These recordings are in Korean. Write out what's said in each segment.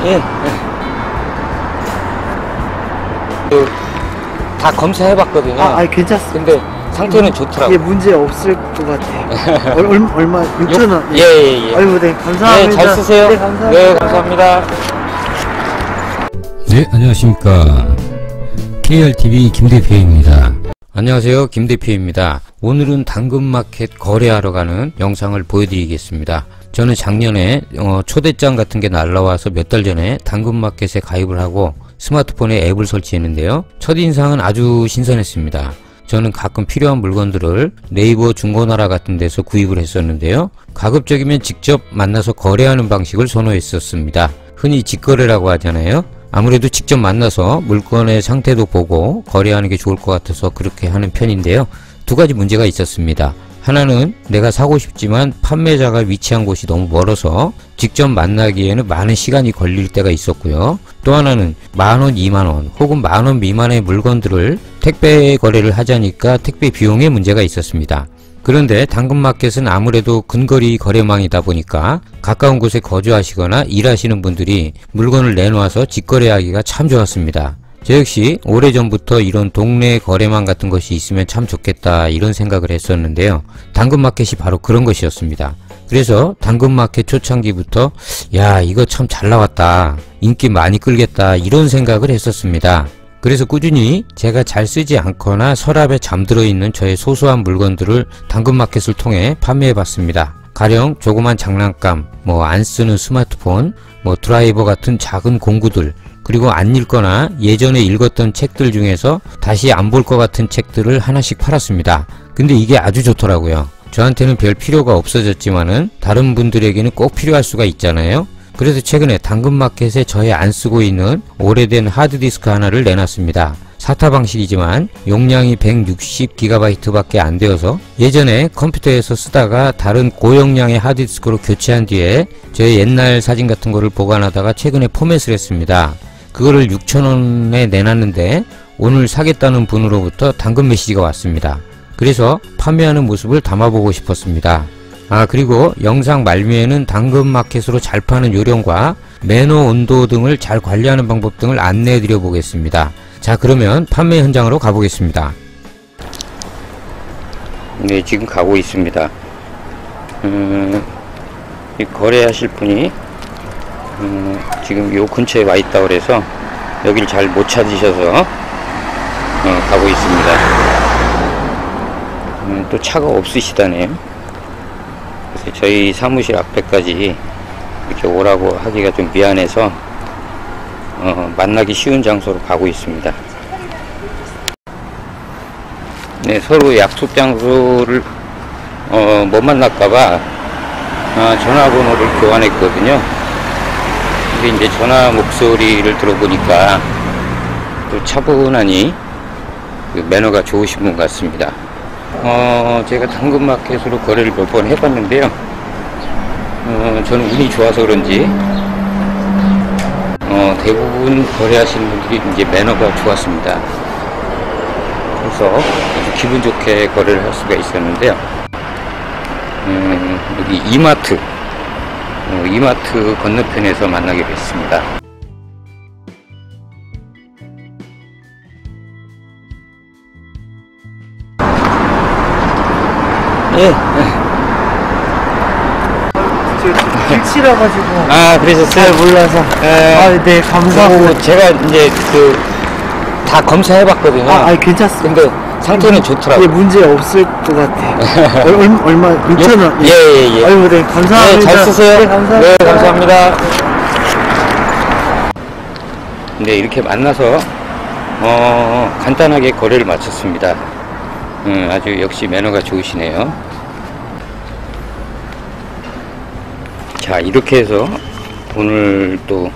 예. 다 검사해봤거든요. 아니 괜찮습니다. 근데 상태는 좋더라고요. 예, 문제 없을 것 같아요. 얼마 6,000원. 예. 아이고, 네, 감사합니다. 네, 잘 쓰세요. 네, 감사합니다. 네, 감사합니다. 네, 안녕하십니까. KRTV 김대표입니다. 안녕하세요, 김대표입니다. 오늘은 당근마켓 거래하러 가는 영상을 보여드리겠습니다. 저는 작년에 초대장 같은 게 날라와서 몇 달 전에 당근마켓에 가입을 하고 스마트폰에 앱을 설치했는데요. 첫인상은 아주 신선했습니다. 저는 가끔 필요한 물건들을 네이버 중고나라 같은 데서 구입을 했었는데요. 가급적이면 직접 만나서 거래하는 방식을 선호했었습니다. 흔히 직거래라고 하잖아요. 아무래도 직접 만나서 물건의 상태도 보고 거래하는 게 좋을 것 같아서 그렇게 하는 편인데요. 두 가지 문제가 있었습니다. 하나는 내가 사고 싶지만 판매자가 위치한 곳이 너무 멀어서 직접 만나기에는 많은 시간이 걸릴 때가 있었고요. 또 하나는 10,000원, 20,000원 혹은 10,000원 미만의 물건들을 택배 거래를 하자니까 택배 비용에 문제가 있었습니다. 그런데 당근마켓은 아무래도 근거리 거래망이다 보니까 가까운 곳에 거주하시거나 일하시는 분들이 물건을 내놓아서 직거래하기가 참 좋았습니다. 저 역시 오래전부터 이런 동네 거래망 같은 것이 있으면 참 좋겠다 이런 생각을 했었는데요. 당근마켓이 바로 그런 것이었습니다. 그래서 당근마켓 초창기부터 야, 이거 참 잘 나왔다, 인기 많이 끌겠다 이런 생각을 했었습니다. 그래서 꾸준히 제가 잘 쓰지 않거나 서랍에 잠들어 있는 저의 소소한 물건들을 당근마켓을 통해 판매해 봤습니다. 가령 조그만 장난감, 안 쓰는 스마트폰, 드라이버 같은 작은 공구들, 그리고 안 읽거나 예전에 읽었던 책들 중에서 다시 안 볼 것 같은 책들을 하나씩 팔았습니다. 근데 이게 아주 좋더라고요. 저한테는 별 필요가 없어졌지만은 다른 분들에게는 꼭 필요할 수가 있잖아요. 그래서 최근에 당근마켓에 저의 안 쓰고 있는 오래된 하드디스크 하나를 내놨습니다. 사타 방식이지만 용량이 160GB 밖에 안 되어서 예전에 컴퓨터에서 쓰다가 다른 고용량의 하드디스크로 교체한 뒤에 저의 옛날 사진 같은 거를 보관하다가 최근에 포맷을 했습니다. 그거를 6,000원에 내놨는데 오늘 사겠다는 분으로부터 당근 메시지가 왔습니다. 그래서 판매하는 모습을 담아보고 싶었습니다. 그리고 영상 말미에는 당근마켓으로 잘 파는 요령과 매너 온도 등을 잘 관리하는 방법 등을 안내해 드려 보겠습니다. 자, 그러면 판매 현장으로 가보겠습니다. 네, 지금 가고 있습니다. 거래하실 분이 지금 요 근처에 와 있다고 그래서 여길 잘 못 찾으셔서 가고 있습니다. 또 차가 없으시다네요. 그래서 저희 사무실 앞에까지 이렇게 오라고 하기가 좀 미안해서 만나기 쉬운 장소로 가고 있습니다. 네, 서로 약속 장소를 못 만날까봐 전화번호를 교환했거든요. 근데 이제 전화 목소리를 들어보니까 또 차분하니 매너가 좋으신 분 같습니다. 제가 당근마켓으로 거래를 몇 번 해봤는데요. 저는 운이 좋아서 그런지 대부분 거래하시는 분들이 이제 매너가 좋았습니다. 그래서 아주 기분 좋게 거래를 할 수가 있었는데요. 여기 이마트 건너편에서 만나게 됐습니다. 예. 길치라 가지고. 그러셨어요? 잘 몰라서. 네, 감사합니다. 제가 이제 다 검사해봤거든요. 아니 괜찮습니다. 근데 상태는 좋더라고요. 예, 문제 없을 것 같아요. 얼마 6,000원. 예. 아이고, 네, 감사합니다. 네, 잘 쓰세요. 네, 감사합니다. 네, 감사합니다. 네, 이렇게 만나서 간단하게 거래를 마쳤습니다. 아주 역시 매너가 좋으시네요. 자, 이렇게 해서 오늘 또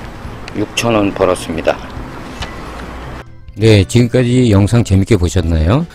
6,000원 벌었습니다. 네, 지금까지 영상 재밌게 보셨나요?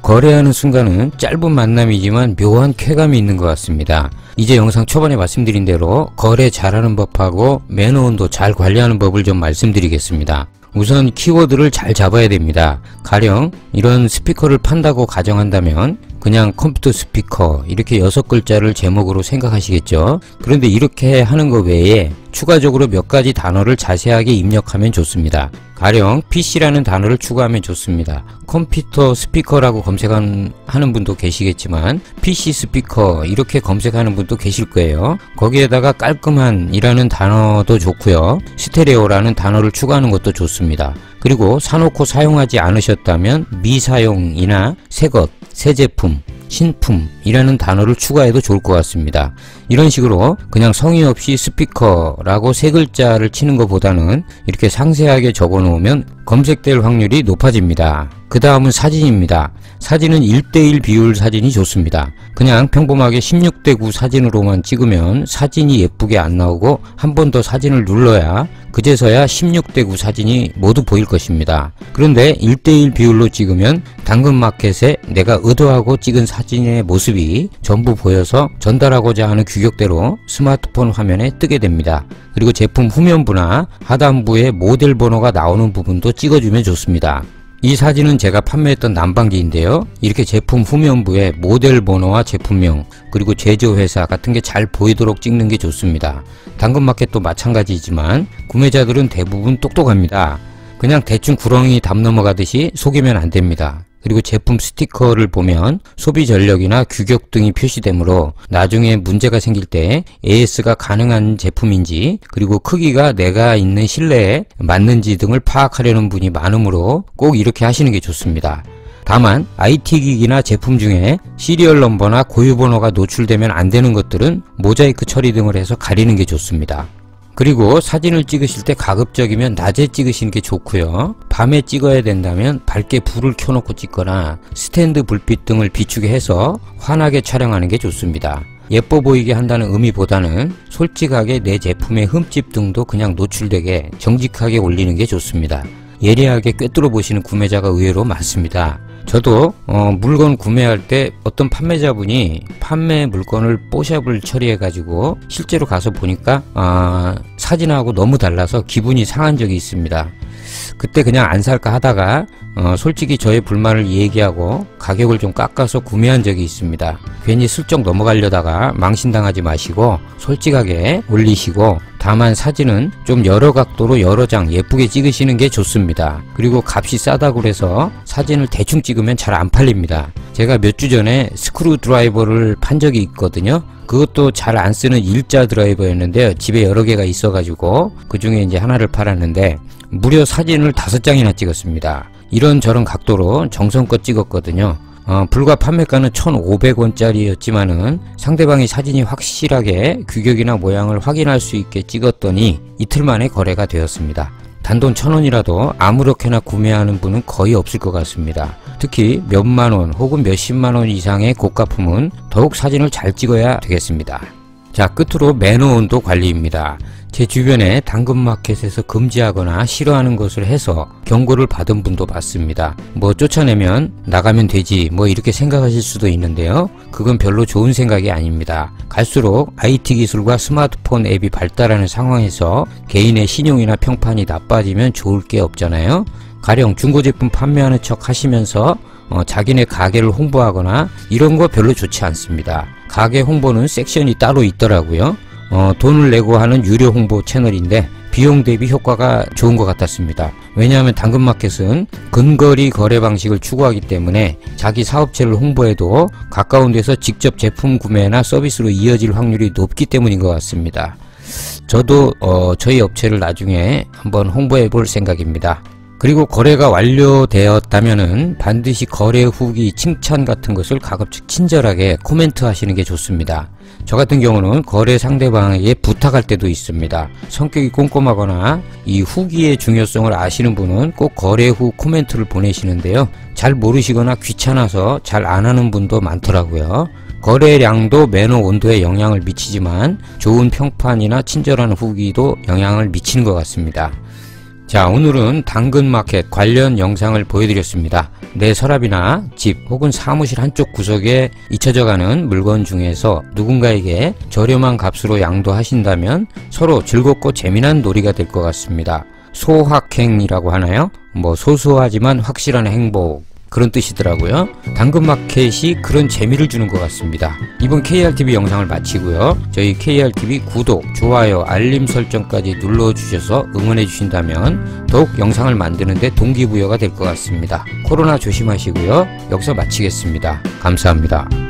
거래하는 순간은 짧은 만남이지만 묘한 쾌감이 있는 것 같습니다. 이제 영상 초반에 말씀드린 대로 거래 잘하는 법하고 매너 온도 잘 관리하는 법을 좀 말씀드리겠습니다. 우선 키워드를 잘 잡아야 됩니다. 가령 이런 스피커를 판다고 가정한다면 그냥 컴퓨터 스피커 이렇게 6글자를 제목으로 생각하시겠죠. 그런데 이렇게 하는 것 외에 추가적으로 몇 가지 단어를 자세하게 입력하면 좋습니다. 가령 PC라는 단어를 추가하면 좋습니다. 컴퓨터 스피커라고 검색하는 분도 계시겠지만 PC 스피커 이렇게 검색하는 분도 계실 거예요. 거기에다가 깔끔한 이라는 단어도 좋고요. 스테레오라는 단어를 추가하는 것도 좋습니다. 그리고 사놓고 사용하지 않으셨다면 미사용이나 새것, 새 제품, 신품 이라는 단어를 추가해도 좋을 것 같습니다. 이런 식으로 그냥 성의 없이 스피커라고 3글자를 치는 것보다는 이렇게 상세하게 적어 놓으면 검색될 확률이 높아집니다. 그 다음은 사진입니다. 사진은 1:1 비율 사진이 좋습니다. 그냥 평범하게 16:9 사진으로만 찍으면 사진이 예쁘게 안 나오고 한 번 더 사진을 눌러야 그제서야 16:9 사진이 모두 보일 것입니다. 그런데 1:1 비율로 찍으면 당근마켓에 내가 의도하고 찍은 사진의 모습이 전부 보여서 전달하고자 하는 규격대로 스마트폰 화면에 뜨게 됩니다. 그리고 제품 후면부나 하단부에 모델 번호가 나오는 부분도 찍어주면 좋습니다. 이 사진은 제가 판매했던 난방기인데요. 이렇게 제품 후면부에 모델 번호와 제품명 그리고 제조회사 같은 게 잘 보이도록 찍는 게 좋습니다. 당근마켓도 마찬가지지만 구매자들은 대부분 똑똑합니다. 그냥 대충 구렁이 담 넘어가듯이 속이면 안 됩니다. 그리고 제품 스티커를 보면 소비 전력이나 규격 등이 표시되므로 나중에 문제가 생길 때 AS가 가능한 제품인지 그리고 크기가 내가 있는 실내에 맞는지 등을 파악하려는 분이 많으므로 꼭 이렇게 하시는 게 좋습니다. 다만 IT기기나 제품 중에 시리얼 넘버나 고유번호가 노출되면 안 되는 것들은 모자이크 처리 등을 해서 가리는 게 좋습니다. 그리고 사진을 찍으실 때 가급적이면 낮에 찍으시는 게 좋고요. 밤에 찍어야 된다면 밝게 불을 켜놓고 찍거나 스탠드 불빛 등을 비추게 해서 환하게 촬영하는 게 좋습니다. 예뻐 보이게 한다는 의미보다는 솔직하게 내 제품의 흠집 등도 그냥 노출되게 정직하게 올리는 게 좋습니다. 예리하게 꿰뚫어 보시는 구매자가 의외로 많습니다. 저도 물건 구매할 때 어떤 판매자분이 판매 물건을 뽀샵을 처리해 가지고 실제로 가서 보니까 사진하고 너무 달라서 기분이 상한 적이 있습니다. 그때 그냥 안 살까 하다가 솔직히 저의 불만을 얘기하고 가격을 좀 깎아서 구매한 적이 있습니다. 괜히 슬쩍 넘어가려다가 망신당하지 마시고 솔직하게 올리시고 다만 사진은 좀 여러 각도로 여러 장 예쁘게 찍으시는 게 좋습니다. 그리고 값이 싸다고 해서 사진을 대충 찍으면 잘 안 팔립니다. 제가 몇 주 전에 스크루 드라이버를 판 적이 있거든요. 그것도 잘 안 쓰는 일자 드라이버였는데요. 집에 여러 개가 있어가지고 그 중에 이제 하나를 팔았는데 무려 사진을 5장이나 찍었습니다. 이런저런 각도로 정성껏 찍었거든요. 불과 판매가는 1,500원짜리였지만은 상대방의 사진이 확실하게 규격이나 모양을 확인할 수 있게 찍었더니 이틀 만에 거래가 되었습니다. 단돈 1,000원이라도 아무렇게나 구매하는 분은 거의 없을 것 같습니다. 특히 몇만원 혹은 몇십만원 이상의 고가품은 더욱 사진을 잘 찍어야 되겠습니다. 자, 끝으로 매너 온도 관리입니다. 제 주변에 당근마켓에서 금지하거나 싫어하는 것을 해서 경고를 받은 분도 봤습니다. 뭐 쫓아내면 나가면 되지 뭐 이렇게 생각하실 수도 있는데요. 그건 별로 좋은 생각이 아닙니다. 갈수록 IT 기술과 스마트폰 앱이 발달하는 상황에서 개인의 신용이나 평판이 나빠지면 좋을 게 없잖아요. 가령 중고제품 판매하는 척 하시면서 자기네 가게를 홍보하거나 이런 거 별로 좋지 않습니다. 가게 홍보는 섹션이 따로 있더라고요. 돈을 내고 하는 유료 홍보 채널인데 비용 대비 효과가 좋은 것 같았습니다. 왜냐하면 당근마켓은 근거리 거래 방식을 추구하기 때문에 자기 사업체를 홍보해도 가까운 데서 직접 제품 구매나 서비스로 이어질 확률이 높기 때문인 것 같습니다. 저도 저희 업체를 나중에 한번 홍보해 볼 생각입니다. 그리고 거래가 완료되었다면은 반드시 거래 후기 칭찬 같은 것을 가급적 친절하게 코멘트 하시는 게 좋습니다. 저 같은 경우는 거래 상대방에게 부탁할 때도 있습니다. 성격이 꼼꼼하거나 이 후기의 중요성을 아시는 분은 꼭 거래 후 코멘트를 보내시는데요. 잘 모르시거나 귀찮아서 잘 안 하는 분도 많더라고요. 거래량도 매너 온도에 영향을 미치지만 좋은 평판이나 친절한 후기도 영향을 미치는 것 같습니다. 자, 오늘은 당근마켓 관련 영상을 보여드렸습니다. 내 서랍이나 집 혹은 사무실 한쪽 구석에 잊혀져가는 물건 중에서 누군가에게 저렴한 값으로 양도하신다면 서로 즐겁고 재미난 놀이가 될 것 같습니다. 소확행이라고 하나요? 뭐 소소하지만 확실한 행복, 그런 뜻이더라고요. 당근마켓이 그런 재미를 주는 것 같습니다. 이번 KRTV 영상을 마치고요. 저희 KRTV 구독, 좋아요, 알림 설정까지 눌러주셔서 응원해 주신다면 더욱 영상을 만드는데 동기부여가 될 것 같습니다. 코로나 조심하시고요. 여기서 마치겠습니다. 감사합니다.